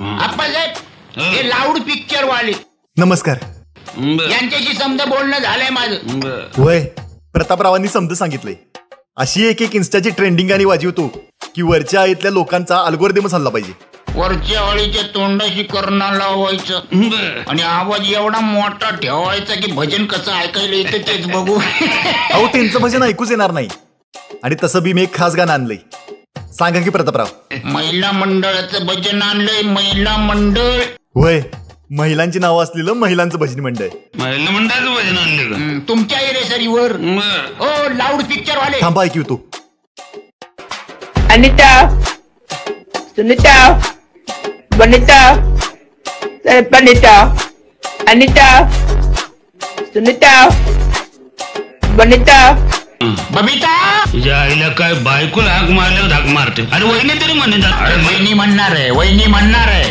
आप्पासाहेब हे loud picture वाले नमस्कार. यांच्याशी समजा बोलणं झालंय माझं. वय प्रतापरावांनी समज सांगितलंय. अशी एक इन्स्टाची ट्रेंडिंग आणि वाजी होतो की वरच्या आळीतल्या लोकांचा अल्गोरिदमच हल्ला पाहिजे. वरच्या अळीच्या तोंडाशी करणं लावायचं आणि आवाज एवढा मोठा ठेवायचा की भजन कसं ऐकायला येतं तेच बघू. अहो त्यांचं भजन ऐकूच येणार नाही. आणि तसं बी मी एक खास गाणं आणलंय. सांगा की प्रतापराव. महिला मंडळाचं भजन आणलंय. महिला मंडळ. होय महिलांची नावं असलेलं महिलांचं भजन मंडळ. महिला मंडळाचं भजन आणलं का तुमच्या एरेसरीवर. ओ लाऊड पिक्चर वाले थांबा ऐकू तू. अनिता, सुनीता, वनिता, बनिता, अनिता, सुनीता, वनिता, बबिता. तुझ्या आईला काय बायकोला हाक मारल्यावर धाक मारते. अरे वहिनी तरी म्हणतात. अरे वहिनी म्हणणार आहे. वहिनी म्हणणार आहे.